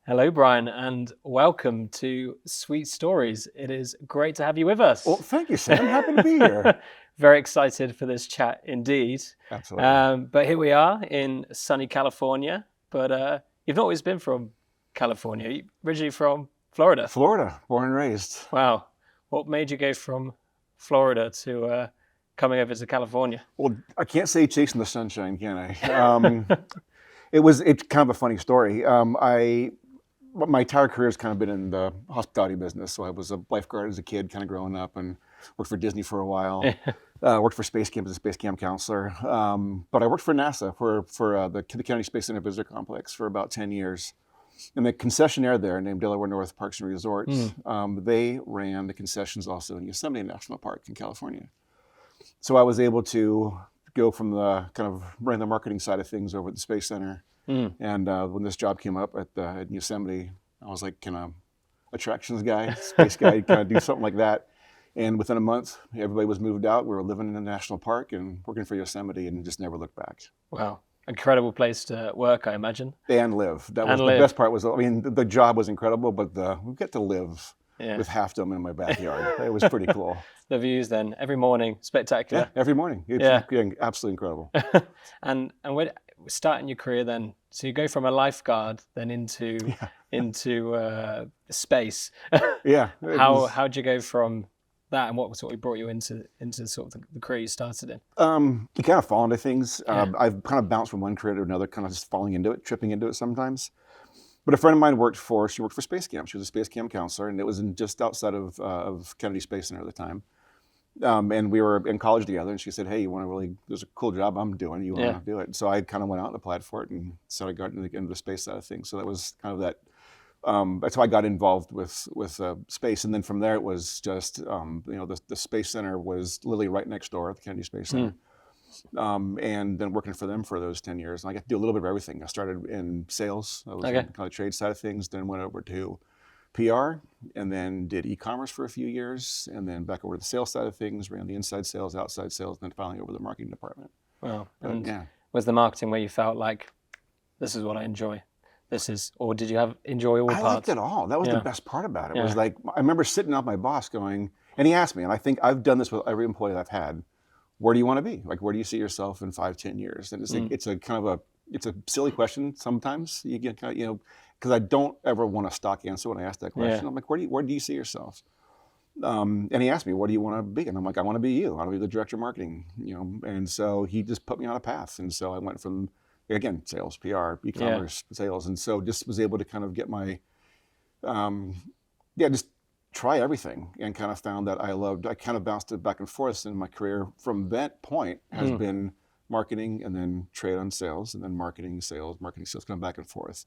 Hello, Brian, and welcome to Sweet Stories. It is great to have you with us. Well, thank you, Sam. Happy to be here. Very excited for this chat indeed. Absolutely. But here we are in sunny California. But you've not always been from California. You're originally from Florida. Florida, born and raised. Wow. What made you go from Florida to coming over to California? Well, I can't say chasing the sunshine, can I? It's kind of a funny story. My entire career has kind of been in the hospitality business. So I was a lifeguard as a kid, kind of growing up, and worked for Disney for a while. Worked for Space Camp as a space camp counselor. But I worked for NASA for the Kennedy Space Center Visitor Complex for about 10 years. And the concessionaire there, named Delaware North Parks and Resorts, they ran the concessions also in Yosemite National Park in California. So I was able to go from the kind of running the marketing side of things over at the Space Center. And when this job came up at Yosemite, I was like, can an attractions guy, space guy, kind of do something like that? And within a month, everybody was moved out. We were living in the national park and working for Yosemite, and just never looked back. Wow. Incredible place to work, I imagine. And live. That was the best part. The job was incredible, but we get to live with Half Dome in my backyard. It was pretty cool. The views then, every morning, spectacular. Yeah, every morning. It's absolutely incredible. And when starting your career then, so you go from a lifeguard then into space. Yeah. How'd you go from that, and what sort of brought you into sort of the career you started in? You kind of fall into things. I've kind of bounced from one career to another, kind of just falling into it, tripping into it sometimes. But a friend of mine worked for Space Camp. She was a space camp counselor, and it was just outside of Kennedy Space Center at the time. And we were in college together, and she said, hey, there's a cool job I'm doing. You want to do it? So I kind of went out and applied for it, and started getting into the space side of things. So that was kind of that. That's how I got involved with space. And then from there, it was just, the Space Center was literally right next door at the Kennedy Space Center. And then working for them for those 10 years. And I got to do a little bit of everything. I started in sales. I was in kind of trade side of things, then went over to PR, and then did e-commerce for a few years, and then back over to the sales side of things, ran the inside sales, outside sales, and then finally over the marketing department. Wow. And was the marketing where you felt like, this is what I enjoy? Or did you enjoy all parts? I liked it all. That was the best part about it. It was like, I remember sitting out with my boss going, and he asked me, and I think I've done this with every employee that I've had, where do you want to be? Like, where do you see yourself in 5-10 years? And it's a silly question sometimes. You get kind of, because I don't ever want a stock answer when I ask that question. I'm like, where do you see yourself? And he asked me, what do you want to be? And I'm like, I want to be you. I want to be the director of marketing, And so he just put me on a path. And so I went from, again, sales, PR, e-commerce, sales. And so just was able to kind of get my, just try everything, and kind of found that I kind of bounced it back and forth in my career from that point has been marketing, and then trade on sales, and then marketing, sales, kind of back and forth.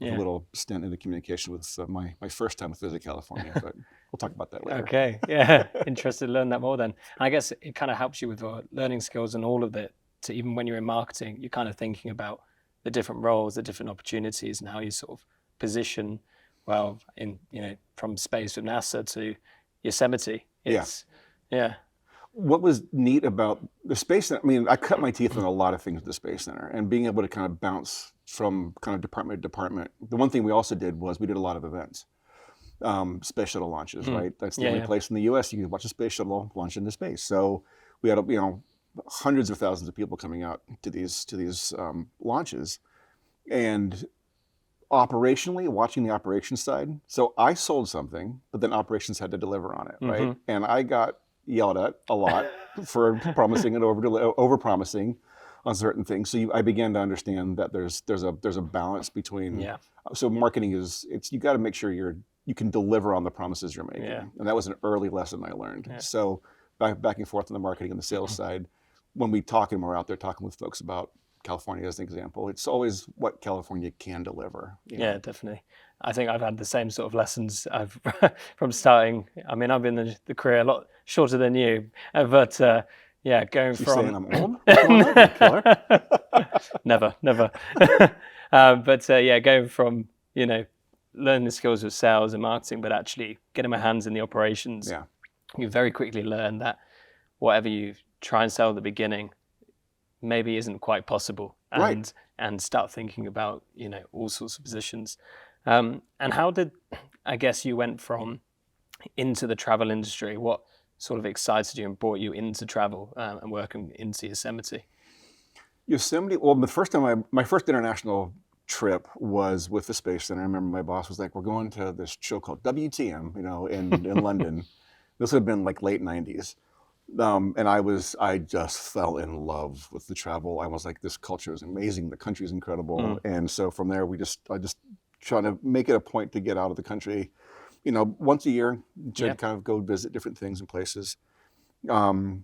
With a little stint in the communication with my first time with Visit California, but we'll talk about that later. Okay, yeah, interested to learn that more then. I guess it kind of helps you with learning skills and all of it, to even when you're in marketing, you're kind of thinking about the different roles, the different opportunities, and how you sort of position well in, from space with NASA to Yosemite. What was neat about the Space Center, I cut my teeth on a lot of things at the Space Center, and being able to kind of bounce from kind of department to department. The one thing we also did was we did a lot of events. Space shuttle launches, right? That's the only place in the US you can watch a space shuttle launch into space. So we had, hundreds of thousands of people coming out to these launches. And operationally, watching the operations side, so I sold something, but then operations had to deliver on it, right? And I got yelled at a lot for promising and over-promising on certain things. So I began to understand that there's a balance between. So marketing you got to make sure you can deliver on the promises you're making, and that was an early lesson I learned. So back and forth on the marketing and the sales side, when we're out there talking with folks about California as an example, it's always what California can deliver. Yeah, definitely. I think I've had the same sort of lessons from starting. I've been in the career a lot shorter than you, but going from... saying I'm old? Killer. Never. Going from, learning the skills of sales and marketing, but actually getting my hands in the operations, you very quickly learn that whatever you try and sell at the beginning maybe isn't quite possible, and start thinking about all sorts of positions. And how did, I guess you went from into the travel industry? What sort of excited you and brought you into travel and working into Yosemite? Yosemite, well, my first international trip was with the Space Center. I remember my boss was like, we're going to this show called WTM, in London. This would have been like late 90s. And I just fell in love with the travel. I was like, this culture is amazing. The country is incredible. And so from there, I just try to make it a point to get out of the country, once a year to kind of go visit different things and places. The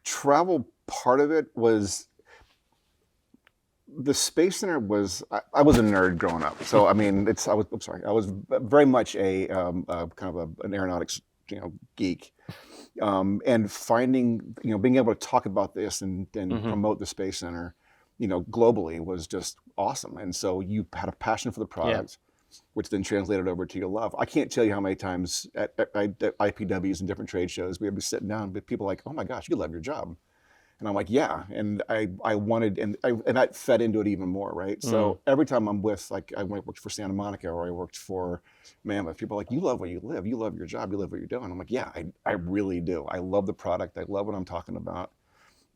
travel part of it was, the Space Center was, I was a nerd growing up. So, I was very much a kind of an aeronautics geek, and finding, being able to talk about this and promote the Space Center, globally was just awesome. And so you had a passion for the product, which then translated over to your love. I can't tell you how many times at IPWs and different trade shows we would be sitting down with people like, oh my gosh, you love your job. And I'm like, yeah. And I wanted, and that fed into it even more, right? So every time I'm with, like, I worked for Santa Monica or I worked for Mammoth, people are like, you love where you live, you love your job, you love what you're doing. I'm like, yeah, I really do. I love the product. I love what I'm talking about.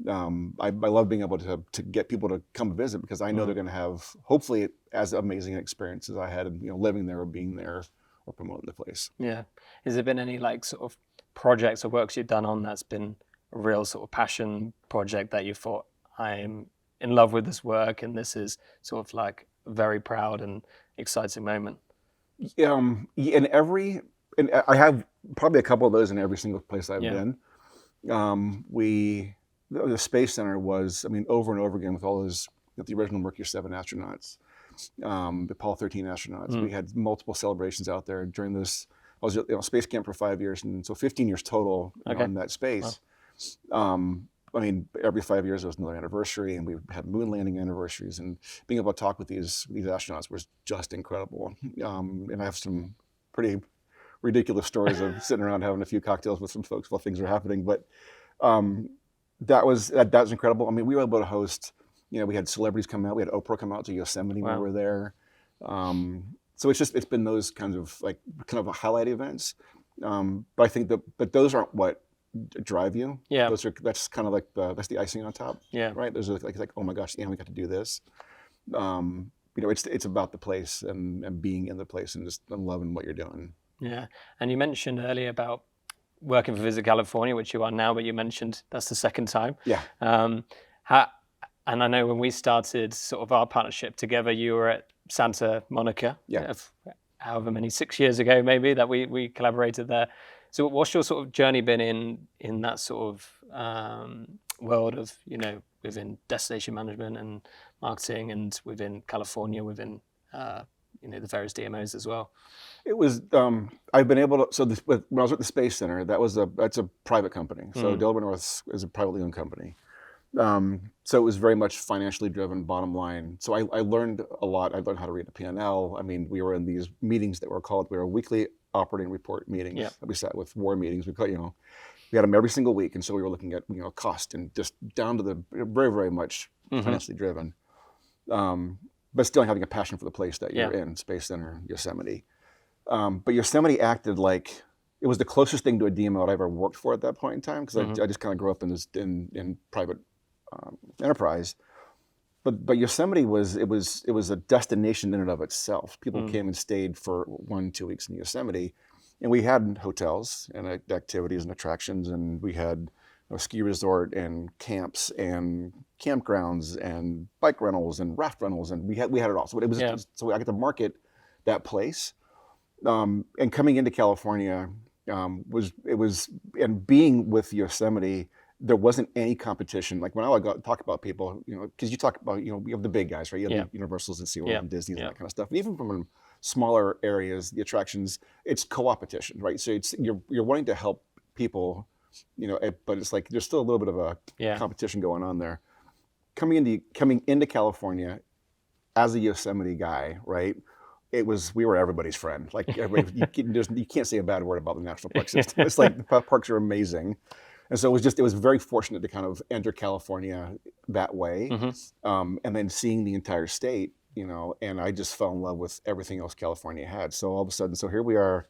I love being able to get people to come visit, because I know they're going to have, hopefully, as amazing an experience as I had, living there or being there or promoting the place. Yeah. Has there been any like sort of projects or works you've done on that's been a real sort of passion project that you thought, I'm in love with this work and this is sort of like a very proud and exciting moment? And I have probably a couple of those in every single place I've been. The Space Center was, over and over again with all those, the original Mercury 7 astronauts, the Apollo 13 astronauts. We had multiple celebrations out there during this. I was space camp for 5 years, and so 15 years total in that space. Wow. Every 5 years there was another anniversary, and we had moon landing anniversaries, and being able to talk with these astronauts was just incredible. And I have some pretty ridiculous stories of sitting around having a few cocktails with some folks while things were happening. But that was incredible. We were able to host, we had celebrities come out. We had Oprah come out to Yosemite when we were there. So it's been those kinds of highlight events. But I think but those aren't what drive you. Yeah. That's kind of like that's the icing on top. Yeah. Right. Those are like, oh my gosh, we got to do this. It's about the place and being in the place and just loving what you're doing. Yeah. And you mentioned earlier about working for Visit California, which you are now, but you mentioned that's the second time. Yeah. And I know when we started sort of our partnership together, you were at Santa Monica. Yeah. However many, 6 years ago maybe, that we collaborated there. So what's your sort of journey been in that sort of world of, within destination management and marketing, and within California, within the various DMOs as well? It was, I've been able to, when I was at the Space Center, that's a private company. So Delaware North is a privately owned company. So it was very much financially driven, bottom line. So I learned a lot. I learned how to read a P&L. We were in these meetings that were weekly operating report meetings. Yeah. We sat with war meetings. We had them every single week. And so we were looking at, cost and just down to the very, very much financially driven. But still having a passion for the place that you're in, Space Center, Yosemite. But Yosemite acted like it was the closest thing to a DMO I'd ever worked for at that point in time, because I just kind of grew up in private enterprise. But Yosemite was a destination in and of itself. People came and stayed for 1-2 weeks in Yosemite, and we had hotels and activities and attractions, and we had a ski resort and camps and campgrounds and bike rentals and raft rentals, and we had it all. So so I got to market that place. And coming into California and being with Yosemite, there wasn't any competition. Like when I would talk about people, because you talk about, we have the big guys, right? You have the Universals and SeaWorld and Disney and that kind of stuff. And even from smaller areas, the attractions, it's co-opetition, right? So you're wanting to help people, but it's like there's still a little bit of a competition going on there. Coming into California as a Yosemite guy, right? We were everybody's friend. Like everybody, you can't say a bad word about the national park system. It's like the parks are amazing. And so it was very fortunate to kind of enter California that way. And then seeing the entire state and I just fell in love with everything else California had. So all of a sudden, so here we are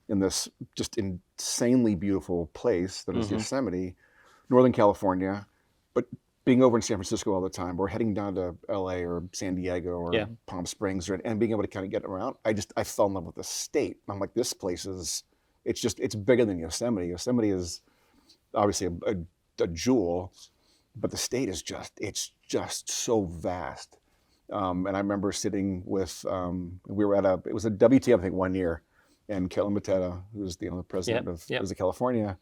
in this just insanely beautiful place that is Yosemite, Northern California, but being over in San Francisco all the time, or heading down to LA or San Diego or Palm Springs, and being able to kind of get around, I fell in love with the state. I'm like, this place it's bigger than Yosemite. Yosemite is obviously a jewel, but the state is it's just so vast. And I remember sitting with, we were it was a WTF, I think, one year, and Kelly Mateta, who was the president of Visit California,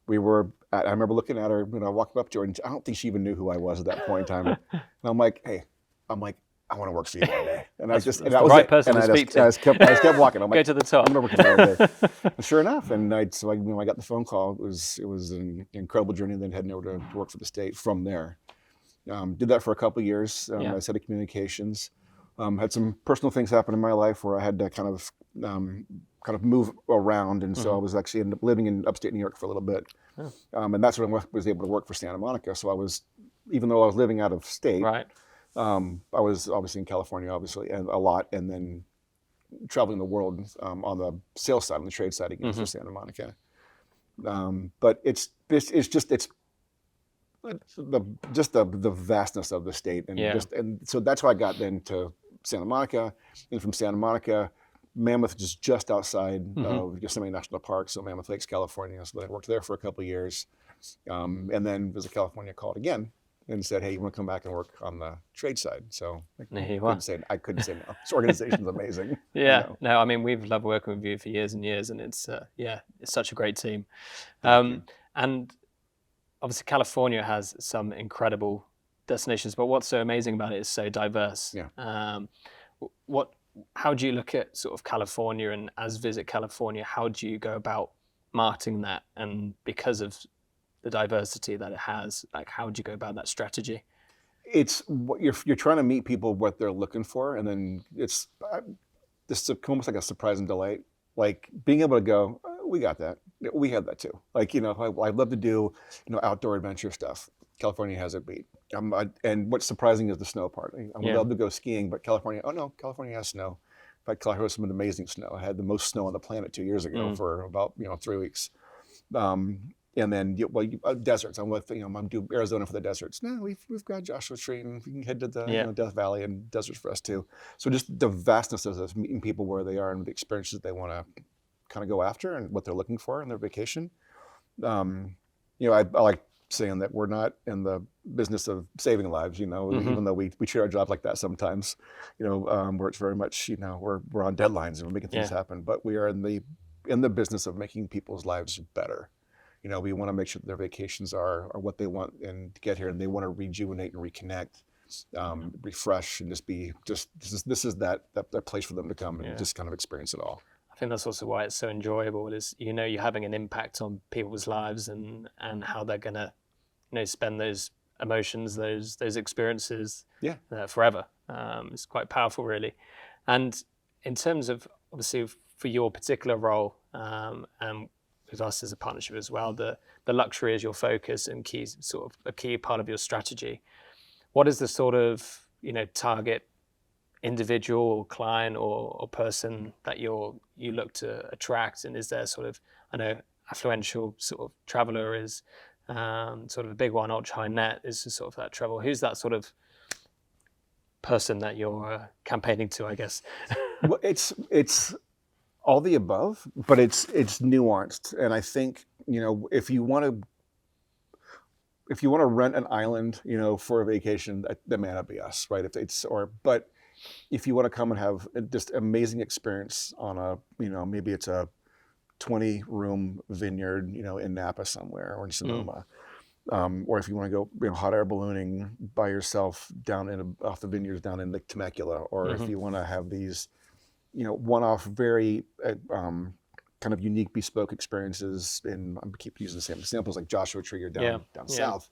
I remember looking at her, walking up to her, and I don't think she even knew who I was at that point in time. And I'm like, hey, I want to work for you one day. And that's the right person to speak to. I just kept walking. I'm like, go to the top. I'm going to work for you one day. And sure enough, and I got the phone call. It was an incredible journey, and then heading over to work for the state from there. Did that for a couple of years. I was head of communications. Had some personal things happen in my life where I had to kind of move around, and so I was actually ended up living in upstate New York for a little bit, and that's when I was able to work for Santa Monica. So I was, even though I was living out of state, right. I was obviously in California, obviously, and a lot, and then traveling the world on the sales side, on the trade side again for Santa Monica. But it's the vastness of the state, and so that's why I got then to Santa Monica, and from Santa Monica, Mammoth is just outside of Yosemite National Park, so Mammoth Lakes, California. So I worked there for a couple of years, and then Visit California called again and said, "Hey, you want to come back and work on the trade side?" So I couldn't say no. This organization's amazing. No, I mean, we've loved working with you for years and years, and it's such a great team, and obviously California has some incredible destinations, but what's so amazing about it is so diverse. How do you look at sort of California, and as Visit California, how do you go about marketing that? And because of the diversity that it has, like, how do you go about that strategy? It's what you're trying to meet people what they're looking for, and then it's almost like a surprise and delight. Like being able to go, we got that. We have that too. Like, I'd love to do, outdoor adventure stuff. California has it beat. And what's surprising is the snow part. I would love to go skiing, but California has snow. In fact, Colorado has some amazing snow. I had the most snow on the planet 2 years ago for about 3 weeks. And then deserts. I'm do Arizona for the deserts. No, we've got Joshua Tree, and we can head to the Death Valley, and deserts for us too. So just the vastness of this, meeting people where they are and the experiences they want to kind of go after and what they're looking for in their vacation. I like saying that we're not in the business of saving lives, even though we treat our job like that sometimes, where it's very much, we're on deadlines and we're making things happen, but we are in the business of making people's lives better. We want to make sure that their vacations are what they want and to get here, and they want to rejuvenate and reconnect, refresh, and this is that place for them to come and just kind of experience it all. I think that's also why it's so enjoyable. Is you're having an impact on people's lives and how they're gonna spend those emotions, those experiences forever. It's quite powerful, really. And in terms of obviously for your particular role, and with us as a partnership as well, the luxury is your focus and a key part of your strategy. What is the sort of target individual or client or person that you look to attract? And is there sort of, I know affluential sort of traveler is sort of a big one, ultra high net is sort of that travel. Who's that sort of person that you're campaigning to, I guess? Well, it's all the above, but it's nuanced. And I think, if you want to rent an island, for a vacation, that may not be us, right? But if you want to come and have just amazing experience on maybe it's a 20-room vineyard, in Napa somewhere or in Sonoma, or if you want to go, hot air ballooning by yourself off the vineyards down in Lake Temecula, or if you want to have these, one-off, very kind of unique, bespoke experiences. And I keep using the same examples like Joshua Tree or down south.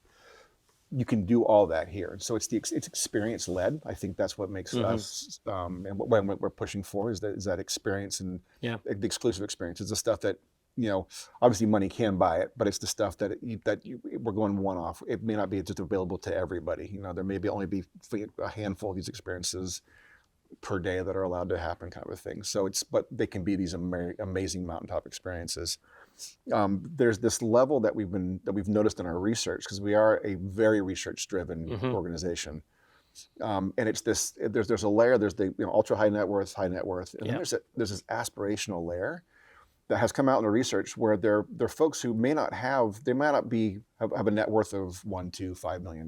You can do all that here. So it's experience led. I think that's what makes us, and what we're pushing for is that experience and the exclusive experience. It's the stuff that, obviously money can buy it, but it's the stuff that we're going one off. It may not be just available to everybody. There may only be a handful of these experiences per day that are allowed to happen, kind of a thing. So but they can be these amazing mountaintop experiences. There's this level that we've noticed in our research, because we are a very research-driven organization. And it's there's a layer, there's the ultra high net worth, and then there's this aspirational layer that has come out in the research where they're folks who may not have a net worth of $1, $2, $5 million,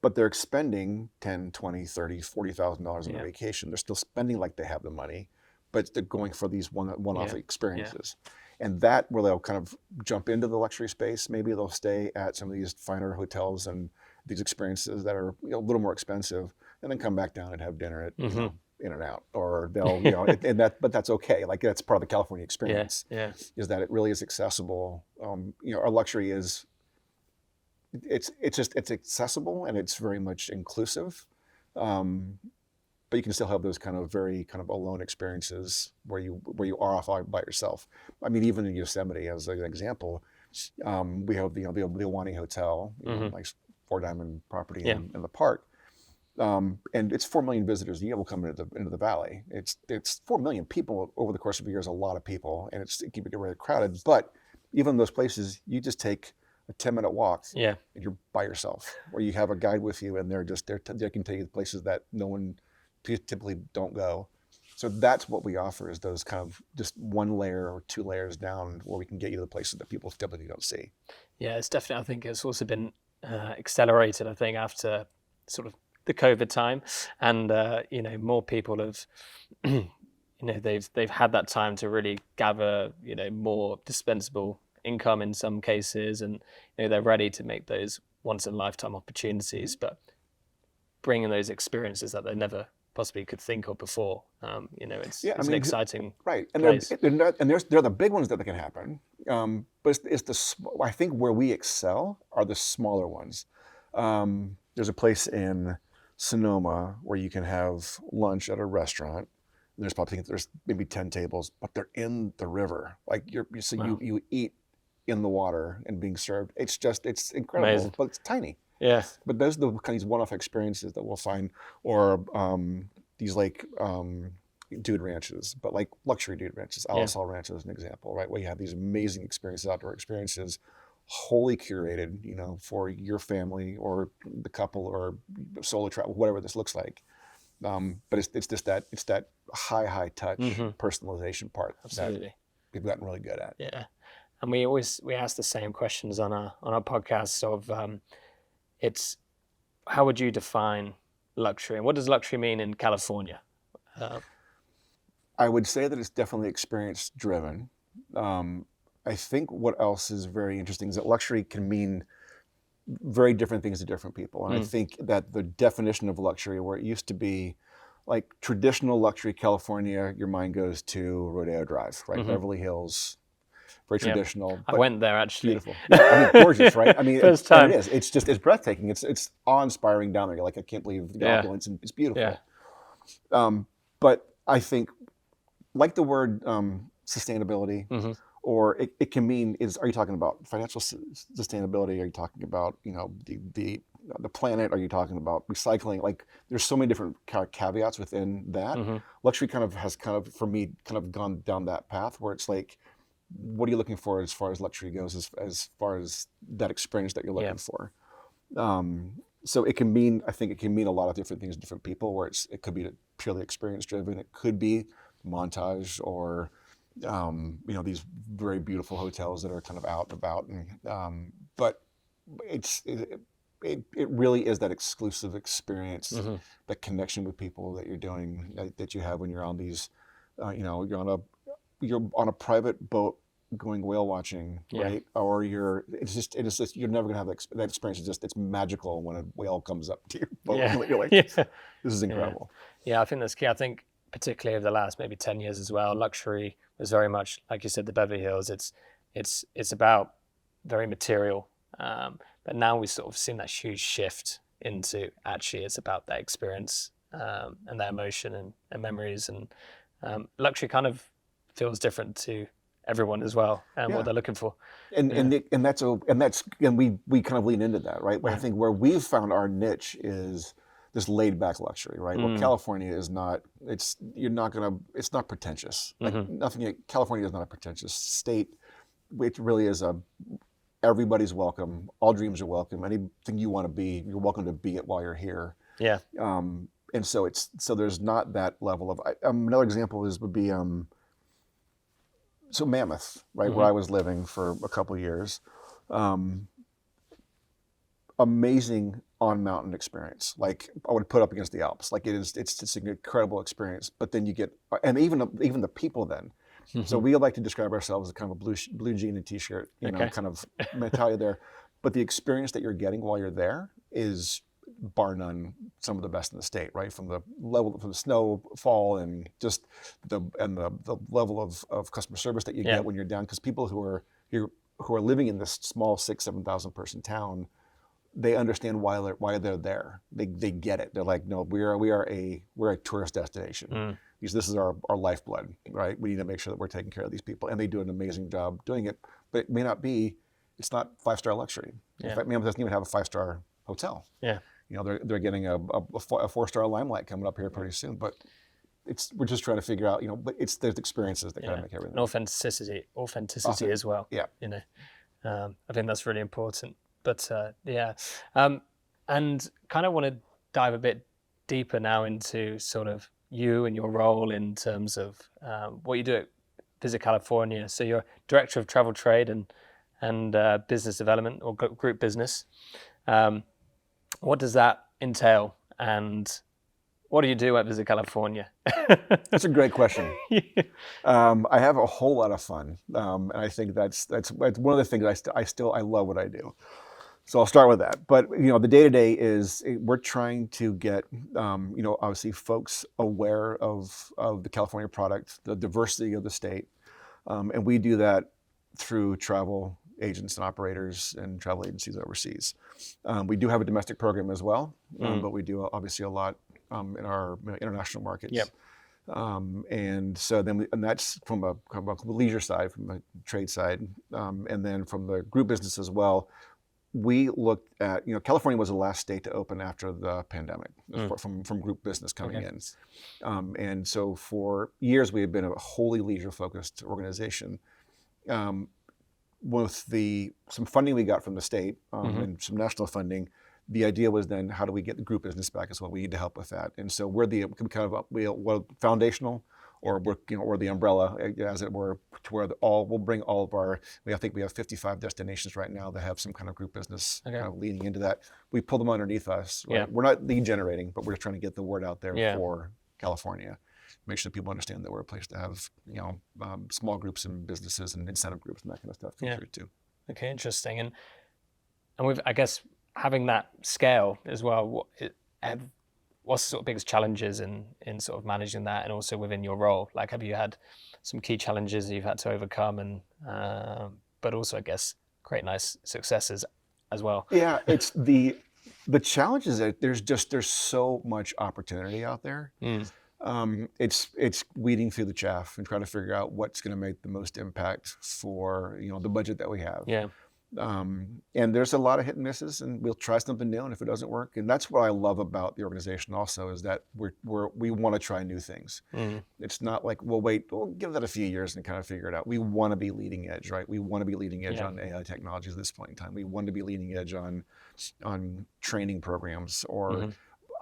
but they're expending $10, $20, $30, $40,000 on a vacation. They're still spending like they have the money, but they're going for these one-off experiences. And that, where they'll kind of jump into the luxury space, maybe they'll stay at some of these finer hotels and these experiences that are a little more expensive, and then come back down and have dinner at In-N-Out, or they'll but that's okay. Like, that's part of the California experience. Is that it really is accessible. Our luxury is it's accessible, and it's very much inclusive. But you can still have those kind of very kind of alone experiences where you are off by yourself. I mean, even in Yosemite, as an example, we have the Ahwahnee Hotel, like 4 Diamond property in the park, and it's 4 million visitors a year will come into the valley. It's 4 million people over the course of a year is a lot of people, and it can get really crowded. But even in those places, you just take a 10-minute walk, and you're by yourself, or you have a guide with you, and they can tell you the places that no one typically don't go. So that's what we offer, is those kind of just 1 layer or 2 layers down, where we can get you to the places that people typically don't see. Yeah, it's definitely, I think it's also been accelerated, I think, after sort of the COVID time, and more people have they've had that time to really gather more dispensable income in some cases, and they're ready to make those once in a lifetime opportunities, but bringing those experiences that they never possibly could think of before. It's an exciting and place. They're the big ones that can happen. But I think where we excel are the smaller ones. There's a place in Sonoma where you can have lunch at a restaurant. There's maybe 10 tables, but they're in the river. Like you eat in the water and being served. It's incredible. Amazing. But it's tiny. Yeah. But those are the kind of one-off experiences that we'll find, or these like dude ranches, but like luxury dude ranches. Alisal Ranch is an example, right? Where you have these amazing experiences, outdoor experiences, wholly curated, for your family or the couple or solo travel, whatever this looks like. But it's that high touch personalization part. Absolutely. That we've gotten really good at. Yeah. And we ask the same questions on our podcast of it's how would you define luxury, and what does luxury mean in California? I would say that it's definitely experience driven. I think what else is very interesting is that luxury can mean very different things to different people. And I think that the definition of luxury, where it used to be like traditional luxury California, your mind goes to Rodeo Drive, right? Beverly Hills, very traditional. I went there, actually. Beautiful. Yeah, gorgeous, right? I mean, First time. It is. It's breathtaking. It's awe-inspiring down there. You're like, I can't believe the opulence, and it's beautiful. Yeah. But I think, like the word sustainability, or it can mean are you talking about financial sustainability? Are you talking about the planet? Are you talking about recycling? Like, there's so many different caveats within that. Luxury has for me gone down that path where it's like, what are you looking for as far as luxury goes, as far as that experience that you're looking for? So I think it can mean a lot of different things to different people, where it could be purely experience driven. It could be montage, or these very beautiful hotels that are kind of out and about. And but it really is that exclusive experience, that connection with people that you're doing, that you have when you're on these, you're on a private boat going whale watching, right? Or you're never gonna have that experience. It's magical when a whale comes up to your boat. You're like, this is incredible. Yeah, I think that's key. I think particularly over the last maybe 10 years as well, luxury was very much, like you said, the Beverly Hills. It's about very material, but now we've sort of seen that huge shift into actually it's about that experience and that emotion and memories, and luxury kind of feels different to everyone as well, and what they're looking for. And we kind of lean into that, right? I think where we've found our niche is this laid back luxury, right? Well, California is not. It's not pretentious. Like nothing. California is not a pretentious state. It really is everybody's welcome. All dreams are welcome. Anything you want to be, you're welcome to be it while you're here. Yeah. And so there's not that level of. Another example would be so Mammoth, right, where I was living for a couple of years. Amazing on mountain experience. Like I would put up against the Alps. Like it's an incredible experience. But then you get, and even the people then. So we like to describe ourselves as kind of a blue jean and t-shirt, kind of mentality there. But the experience that you're getting while you're there is bar none some of the best in the state, right? From the snowfall and just the level of customer service that you get when you're down. Because people who are living in this small 6,000-7,000 person town, they understand why they're there. They get it. They're like, no, we're a tourist destination. Because this is our lifeblood, right? We need to make sure that we're taking care of these people, and they do an amazing job doing it. But it may not be. It's not 5-star luxury. In fact, Mammoth doesn't even have a 5-star hotel. Yeah. They're getting a 4-star Limelight coming up here pretty soon. But we're just trying to figure out, but there's experiences that kind of make everything. And authenticity as well. Yeah. I think that's really important. But and kind of want to dive a bit deeper now into sort of you and your role in terms of what you do at Visit California. So you're Director of Travel Trade and Business Development or Group Business. What does that entail, and what do you do at Visit California? That's a great question. I have a whole lot of fun, and I think that's one of the things I love what I do. So I'll start with that. But the day-to-day is we're trying to get obviously folks aware of the California product, the diversity of the state, and we do that through travel agents and operators and travel agencies overseas. We do have a domestic program as well, but we do obviously a lot in our international markets. Yep. And so and that's from a leisure side, from a trade side, and then from the group business as well. We looked at, California was the last state to open after the pandemic from group business coming in. And so for years, we have been a wholly leisure-focused organization. With some funding we got from the state and some national funding, the idea was then, how do we get the group business back as well? We need to help with that. And so we're we're foundational, or or the umbrella, as it were, to where we'll bring all of I think we have 55 destinations right now that have some kind of group business kind of leading into that. We pull them underneath us. Right? Yeah. We're not lead generating, but we're trying to get the word out there for California. Make sure that people understand that we're a place to have, small groups and businesses and incentive groups and that kind of stuff come through too. Okay, interesting. And with, I guess, having that scale as well, what's the sort of biggest challenges in sort of managing that, and also within your role? Like, have you had some key challenges that you've had to overcome, and but also, I guess, great nice successes as well? Yeah, it's the challenge is that there's so much opportunity out there. It's weeding through the chaff and trying to figure out what's going to make the most impact for the budget that we have. Yeah. And there's a lot of hit and misses, and we'll try something new, and if it doesn't work, and that's what I love about the organization also, is that we want to try new things. It's not like we'll give that a few years and kind of figure it out. We want to be leading edge, right? We want to be leading edge on AI technologies at this point in time. We want to be leading edge on training programs or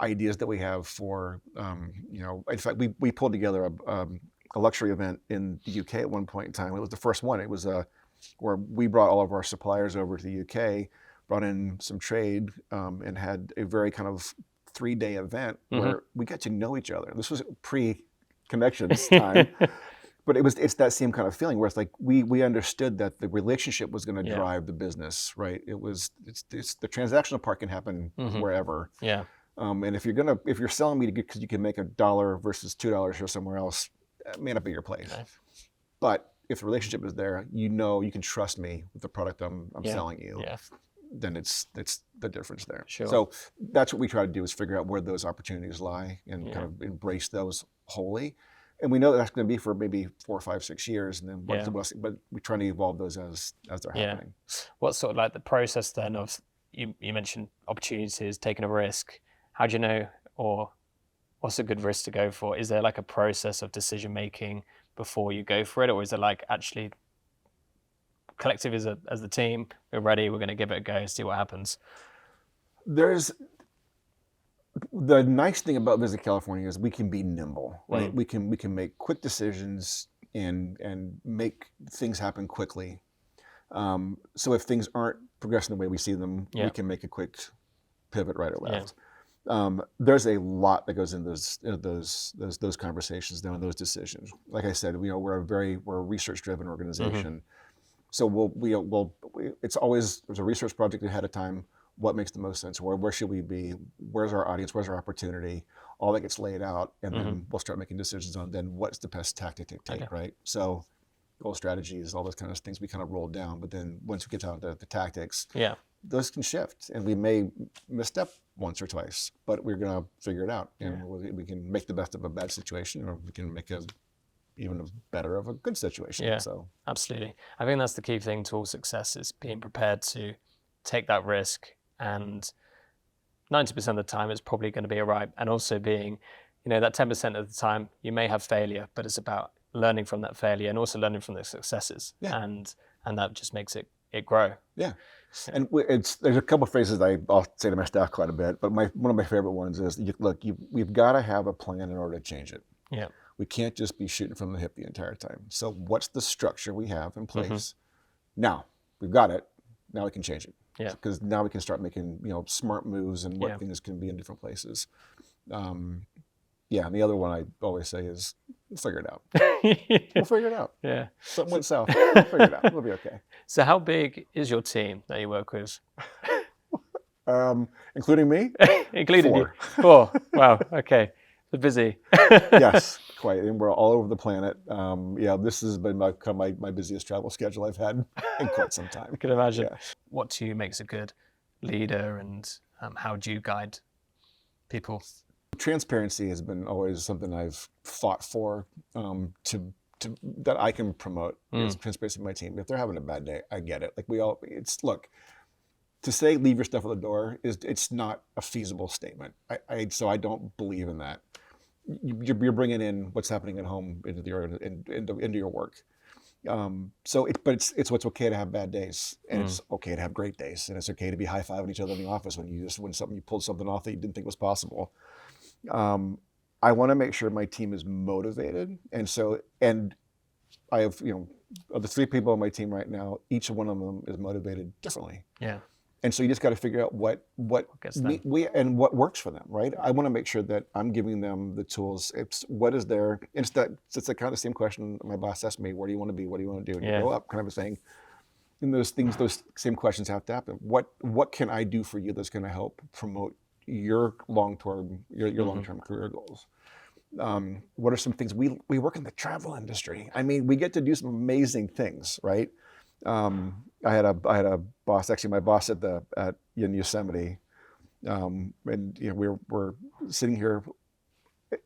ideas that we have for in fact, we pulled together a luxury event in the UK at one point in time. It was the first one. It was where we brought all of our suppliers over to the UK, brought in some trade, and had a very kind of 3-day event where we got to know each other. This was pre-connections time, but it's that same kind of feeling where it's like we understood that the relationship was going to drive the business, right? It's the transactional part can happen wherever. Yeah. And if you're selling me because you can make $1 versus $2 here somewhere else, it may not be your place. Nice. But if the relationship is there, you can trust me with the product I'm selling you. Yeah. Then it's the difference there. Sure. So that's what we try to do, is figure out where those opportunities lie and kind of embrace those wholly. And we know that's going to be for maybe 4, 5, 6 years, and then but we're trying to evolve those as they're happening. What's sort of like the process then of you mentioned opportunities, taking a risk. How do you know, or what's a good risk to go for? Is there like a process of decision making before you go for it, or is it like actually collective as the team, we're ready, we're going to give it a go, see what happens? There's the nice thing about Visit California is we can be nimble, right? We can make quick decisions and make things happen quickly. So if things aren't progressing the way we see them, we can make a quick pivot right or left. There's a lot that goes into those conversations though, and those decisions. Like I said, we're a research-driven organization. So it's always, there's a research project ahead of time. What makes the most sense? Where should we be? Where's our audience? Where's our opportunity? All that gets laid out, and then we'll start making decisions on then what's the best tactic to take, right? So goal strategies, all those kind of things we kind of roll down, but then once we get down to the tactics, those can shift, and we may misstep once or twice, but we're gonna figure it out, and we can make the best of a bad situation, or we can make even better of a good situation. Yeah, so absolutely. I think that's the key thing to all success, is being prepared to take that risk, and 90% of the time it's probably going to be all right. And also being, that 10% of the time you may have failure, but it's about learning from that failure and also learning from the successes. And that just makes it grow. Yeah. And there's a couple of phrases I'll say to my staff quite a bit, but one of my favorite ones is, we've got to have a plan in order to change it. Yeah. We can't just be shooting from the hip the entire time. So what's the structure we have in place? Now we've got it. Now we can change it. Yeah. Because now we can start making, smart moves and what things can be in different places. And the other one I always say is, we'll figure it out. We'll figure it out. Yeah. Something went south. We'll figure it out. We'll be okay. So how big is your team that you work with? Including me? Including 4. you? 4. Wow. Okay. They're busy. Yes, quite. And we're all over the planet. This has been my busiest travel schedule I've had in quite some time. I can imagine. Yeah. What to you makes a good leader, and how do you guide people? Transparency has been always something I've fought for, that I can promote. Is transparency with my team. If they're having a bad day, I get it. Look, to say leave your stuff at the door it's not a feasible statement. So I don't believe in that. You're bringing in what's happening at home into your work. But it's what's okay to have bad days, and it's okay to have great days, and it's okay to be high-fiving each other in the office when you pulled something off that you didn't think was possible. I want to make sure my team is motivated, and I have of the 3 people on my team right now, each one of them is motivated differently. Yeah. And so you just got to figure out what works for them, right? I want to make sure that I'm giving them the tools. It's the kind of the same question my boss asked me: where do you want to be? What do you want to do? And you go up, kind of a thing. And those same questions have to happen. What can I do for you that's going to help promote your long-term career goals? What are some things we work in the travel industry? I mean, we get to do some amazing things, right? I had a boss, actually my boss in Yosemite, and we're sitting here,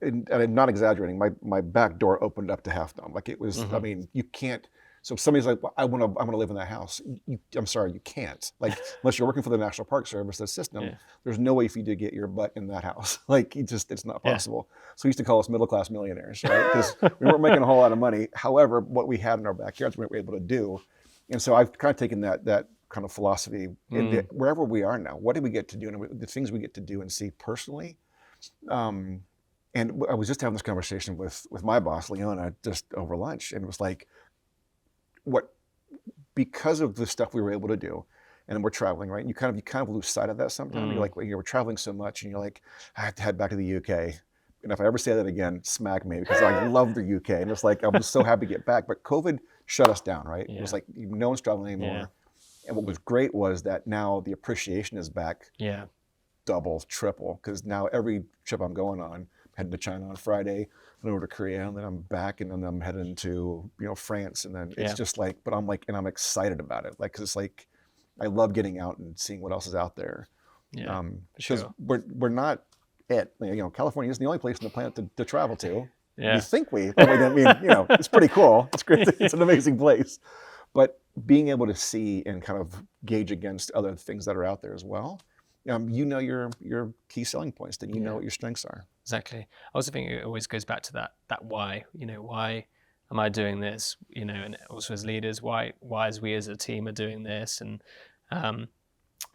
and I'm not exaggerating. My back door opened up to Half Dome, like it was. I mean, you can't. So if somebody's like, well, I want to live in that house. I'm sorry, you can't. Like, unless you're working for the National Park Service, the system, there's no way for you to get your butt in that house. Like, it's not possible. So he used to call us middle-class millionaires, right? Because we weren't making a whole lot of money. However, what we had in our backyards, we were able to do. And so I've kind of taken that kind of philosophy wherever we are now. What do we get to do, and the things we get to do and see personally? And I was just having this conversation with my boss, Leona, just over lunch, and it was like, because of the stuff we were able to do, and we're traveling, right? And you kind of lose sight of that sometimes. You're like, we're traveling so much, and you're like, I have to head back to the UK. And if I ever say that again, smack me, because I love the UK. And it's like, I was so happy to get back. But COVID shut us down, right? It was like, no one's traveling anymore. Yeah. And what was great was that now the appreciation is back. Yeah. Double, triple. Because now every trip I'm going on, I'm heading to China on Friday, and over to Korea, and then I'm back, and then I'm heading to, France. And then it's just like, but I'm excited about it. Like, cause it's like, I love getting out and seeing what else is out there. Yeah. Because we're not, California isn't the only place on the planet to travel to. Yeah. You think it's pretty cool. It's great. It's an amazing place. But being able to see and kind of gauge against other things that are out there as well you know your key selling points, then you know what your strengths are. Exactly. I also think it always goes back to that why. Why am I doing this? And also as leaders, why as we as a team are doing this, and I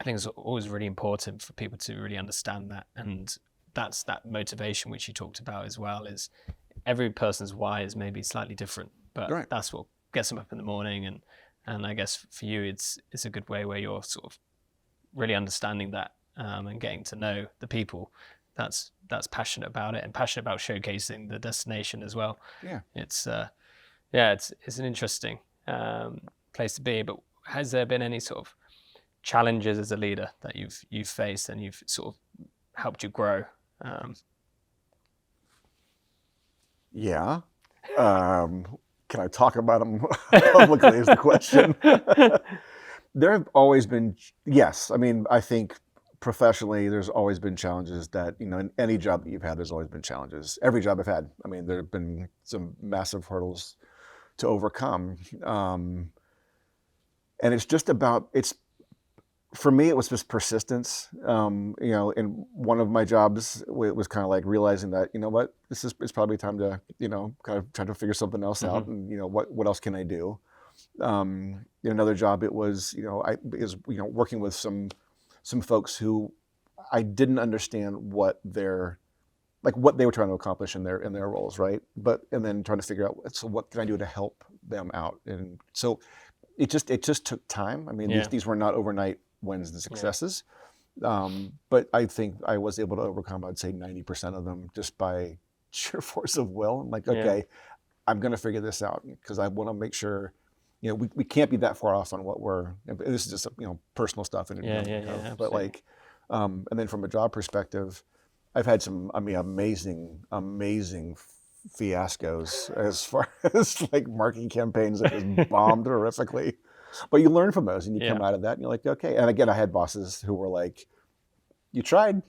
think it's always really important for people to really understand that, and that's that motivation which you talked about as well. Is every person's why is maybe slightly different, but that's what gets them up in the morning, and I guess for you, it's a good way where you're sort of really understanding that and getting to know the people that's passionate about it and passionate about showcasing the destination as well. Yeah, it's an interesting place to be. But has there been any sort of challenges as a leader that you've faced and you've sort of helped you grow? Yeah. Can I talk about them publicly is the question. There have always been, yes. I mean, I think professionally, there's always been challenges that, in any job that you've had, there's always been challenges. Every job I've had. I mean, there have been some massive hurdles to overcome. And it's just about, for me, it was just persistence. In one of my jobs, it was kind of like realizing that, what, it's probably time to, kind of try to figure something else out. And, what else can I do? In another job, it was, working with some folks who I didn't understand what they were trying to accomplish in their roles, right? And then trying to figure out, so what can I do to help them out? And so it just took time. I mean, these were not overnight wins and successes, but I think I was able to overcome, I'd say 90% of them just by sheer force of will. I'm like, okay, I'm going to figure this out because I want to make sure. We can't be that far off on what this is just, personal stuff. And, but and then from a job perspective, I've had some, amazing fiascos as far as like marketing campaigns that just bombed horrifically, but you learn from those and you come out of that and you're like, okay. And again, I had bosses who were like, you tried,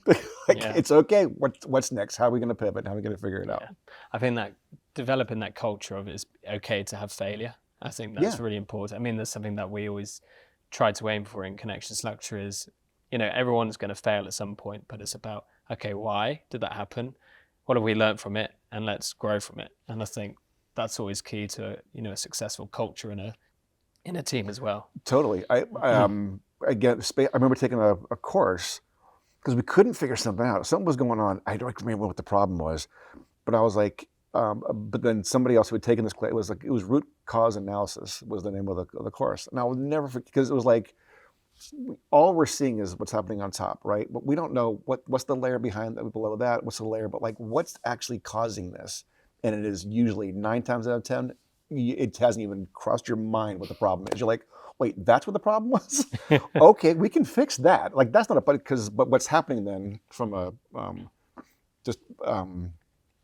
it's okay. What's next? How are we going to pivot? How are we going to figure it out? I think that developing that culture of it's okay to have failure. I think that's really important. I mean, there's something that we always try to aim for in Connection Structure is, everyone's going to fail at some point, but it's about, okay, why did that happen? What have we learned from it? And let's grow from it. And I think that's always key to, a successful culture in a team as well. Totally. I remember taking a course because we couldn't figure something out. Something was going on. I don't remember what the problem was, but I was like, but then somebody else who had taken this class, it was root cause analysis was the name of the course. And I will never forget, because it was like, all we're seeing is what's happening on top, right? But we don't know what's the layer behind that, below that, what's the layer, but like what's actually causing this? And it is usually 9 times out of 10, it hasn't even crossed your mind what the problem is. You're like, wait, that's what the problem was? Okay, we can fix that. Like that's not but what's happening then from a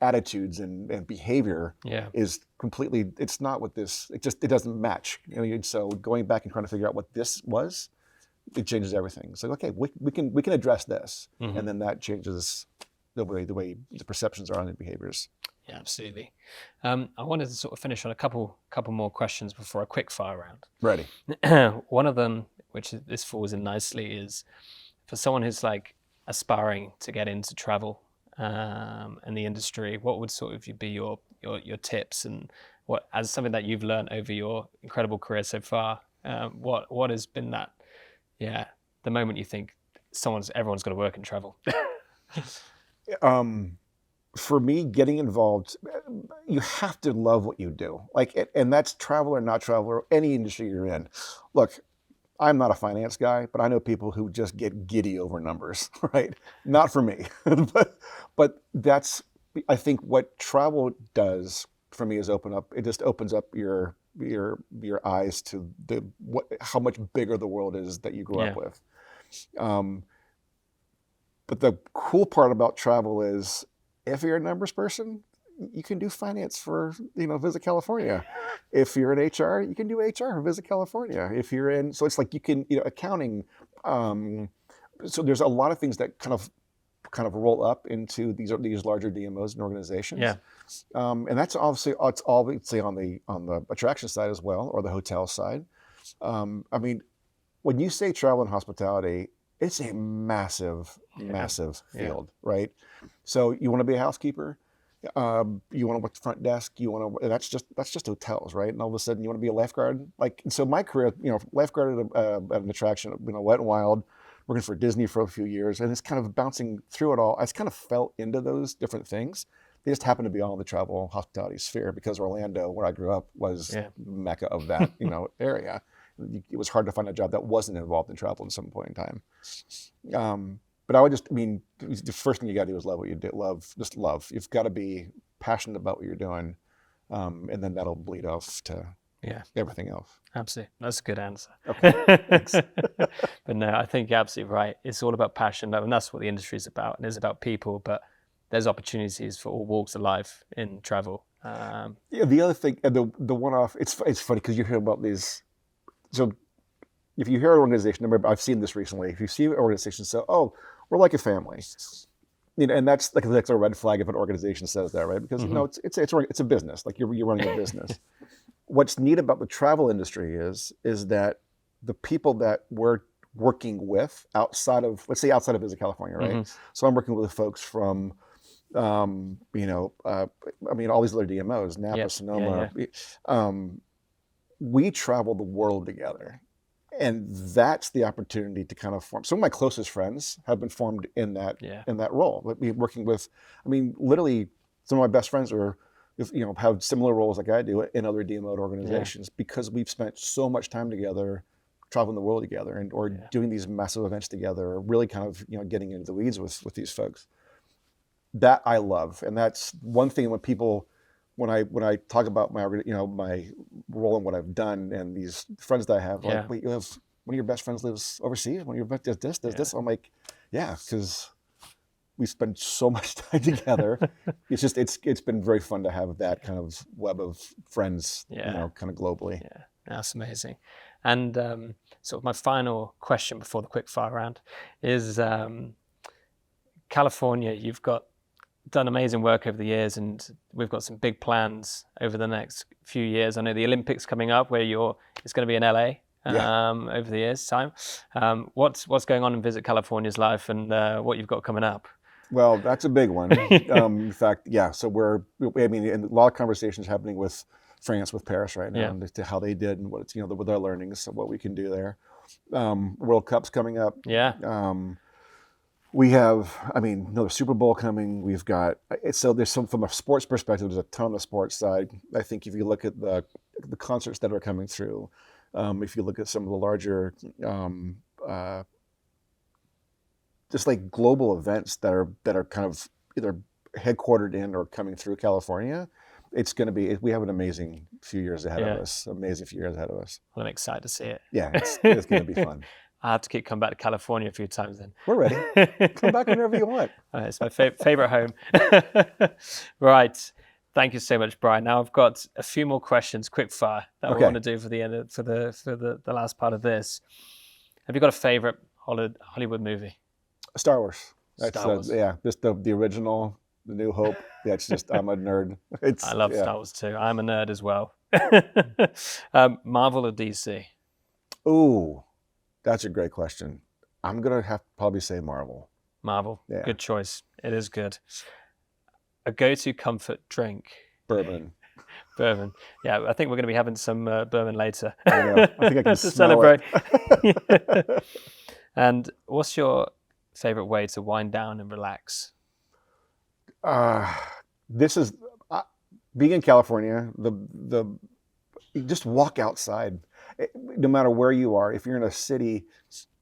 attitudes and behavior is completely, it's not what this, it doesn't match. So going back and trying to figure out what this was, it changes everything. So okay, we can address this, and then that changes the way the perceptions are on the behaviors. Yeah, absolutely. I wanted to sort of finish on a couple more questions before a quick fire round. Ready. One of them, this falls in nicely, is for someone who's like aspiring to get into travel and the industry, what would sort of be your tips, and what, as something that you've learned over your incredible career so far, what has been that, the moment you think everyone's got to work in travel? For me, getting involved, you have to love what you do. And that's travel or not travel or any industry you're in. Look, I'm not a finance guy, but I know people who just get giddy over numbers, right? Not for me, but that's, I think what travel does for me is it just opens up your eyes to how much bigger the world is that you grew up with. But the cool part about travel is, if you're a numbers person, you can do finance for, Visit California. If you're in HR, you can do HR for Visit California. If you're so it's like you can, accounting. So there's a lot of things that kind of roll up into these larger DMOs and organizations. Yeah. And that's obviously on the attraction side as well, or the hotel side. I mean, when you say travel and hospitality, it's a massive, massive Yeah. field, right? So you want to be a housekeeper, you want to work the front desk, you want to, that's just hotels, right? And all of a sudden you want to be a lifeguard. Like, so my career, lifeguard at an attraction, Wet n Wild, working for Disney for a few years, and it's kind of bouncing through it all. I just kind of fell into those different things. They just happened to be all in the travel hospitality sphere because Orlando, where I grew up, was the mecca of that, area. It was hard to find a job that wasn't involved in travel at some point in time. But I would the first thing you got to do is love what you do. Just love. You've got to be passionate about what you're doing, and then that'll bleed off to everything else. Absolutely. That's a good answer. Okay, thanks. But no, I think you're absolutely right. It's all about passion, and that's what the industry is about. And it's about people, but there's opportunities for all walks of life in travel. The other thing, the one-off, it's funny because you hear about these. So if you hear an organization, remember, I've seen this recently. If you see an organization say, "Oh, we're like a family," and that's like a red flag if an organization says that, right? Because it's a business. Like you're running a business. What's neat about the travel industry is that the people that we're working with outside of Visit California, right? So I'm working with the folks from, all these other DMOs, Napa, Sonoma. We travel the world together. And that's the opportunity to kind of form. Some of my closest friends have been formed in that role. Working with, literally, some of my best friends are, have similar roles like I do in other DMO organizations because we've spent so much time together, traveling the world together, or doing these massive events together, or really kind of getting into the weeds with these folks. That I love, and that's one thing when I talk about my my role and what I've done and these friends that I have, like, wait, you have one of your best friends lives overseas, one of your best does this. I'm like, yeah, because we spend so much time together. It's been very fun to have that kind of web of friends, kind of globally. Yeah, that's amazing. And sort of my final question before the quick fire round is California. You've done amazing work over the years, and we've got some big plans over the next few years. I know the Olympics coming up, where it's going to be in LA over the years' time. What's going on in Visit California's life, and what you've got coming up? Well, that's a big one. In fact, so a lot of conversations happening with France, with Paris right now, and to how they did and what it's with our learnings, what we can do there. World Cup's coming up. We have, another Super Bowl coming. We've got, there's some, from a sports perspective, there's a ton on the sports side. I think if you look at the concerts that are coming through, if you look at some of the larger, just like global events that are kind of either headquartered in or coming through California, we have an amazing few years ahead of us. Well, I'm excited to see it. Yeah, it's going to be fun. I have to come back to California a few times then. We're ready. Come back whenever you want. It's my favorite home. Right. Thank you so much, Brian. Now I've got a few more questions, quick fire, that I want to do for the end for the last part of this. Have you got a favorite Hollywood movie? Star Wars. Star Wars. Just the original, The New Hope. Yeah, it's just, I'm a nerd. I love Star Wars too. I'm a nerd as well. Marvel or DC? Ooh. That's a great question. I'm going to have to probably say Marvel. Marvel. Yeah. Good choice. It is good. A go-to comfort drink? Bourbon. Bourbon. Yeah, I think we're going to be having some bourbon later. I know. I think I can to celebrate. And what's your favorite way to wind down and relax? This is, being in California, you just walk outside. No matter where you are, if you're in a city,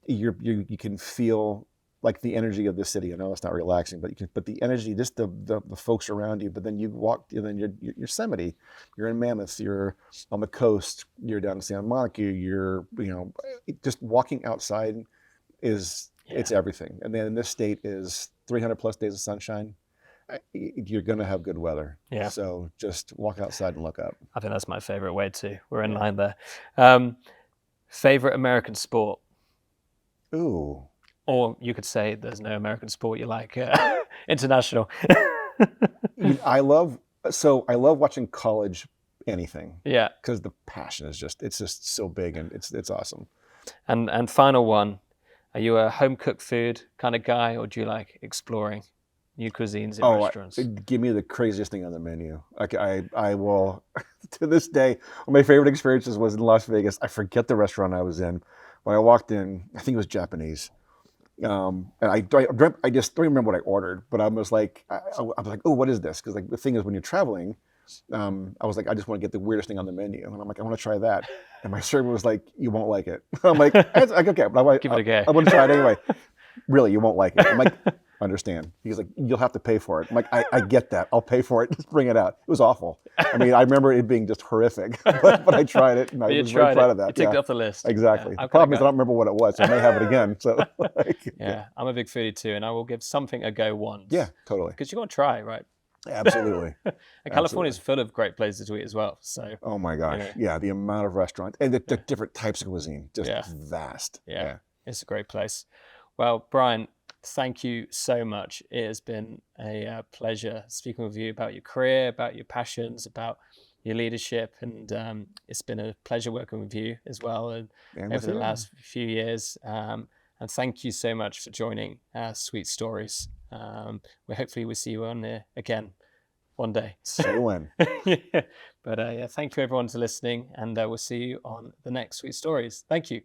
you can feel like the energy of the city. I know it's not relaxing, but the energy, just the folks around you. But then you walk, and then you're Yosemite, you're in Mammoth, you're on the coast, you're down in Santa Monica, just walking outside it's everything. And then this state is 300 plus days of sunshine. You're going to have good weather. Yeah. So just walk outside and look up. I think that's my favorite way too. We're in line there. Favorite American sport? Ooh. Or you could say there's no American sport you like. International. I love watching college anything. Yeah. Because the passion is just so big and it's awesome. And final one, Are you a home cooked food kind of guy, or do you like exploring new cuisines in restaurants? Give me the craziest thing on the menu. Like I will, to this day, one of my favorite experiences was in Las Vegas. I forget the restaurant I was in. When I walked in, I think it was Japanese. And I just don't remember what I ordered, but I was like, I was like, oh, what is this? Because like the thing is, when you're traveling, I was like, I just want to get the weirdest thing on the menu, and I'm like, I want to try that. And my server was like, you won't like it. I'm like, okay, but Give it a go. I want to try it anyway. Really, you won't like it. I'm like, understand. He's like, you'll have to pay for it. I'm like, I get that. I'll pay for it. Just bring it out. It was awful. I mean, I remember it being just horrific, but I tried it, and I was very proud of that. You ticked it off the list. Exactly. The problem is I don't remember what it was, so I may have it again. So yeah, I'm a big foodie too, and I will give something a go once. Yeah, totally. Because you got to try, right? Absolutely. And California is full of great places to eat as well. So. Oh my gosh. Yeah, the amount of restaurants and the different types of cuisine, just vast. Yeah, it's a great place. Well, Brian, thank you so much. It has been a pleasure speaking with you about your career, about your passions, about your leadership, and it's been a pleasure working with you as well over the last few years. And thank you so much for joining Sweet Stories. Hopefully we'll see you on there again one day. So when. But thank you everyone for listening, and we'll see you on the next Sweet Stories. Thank you.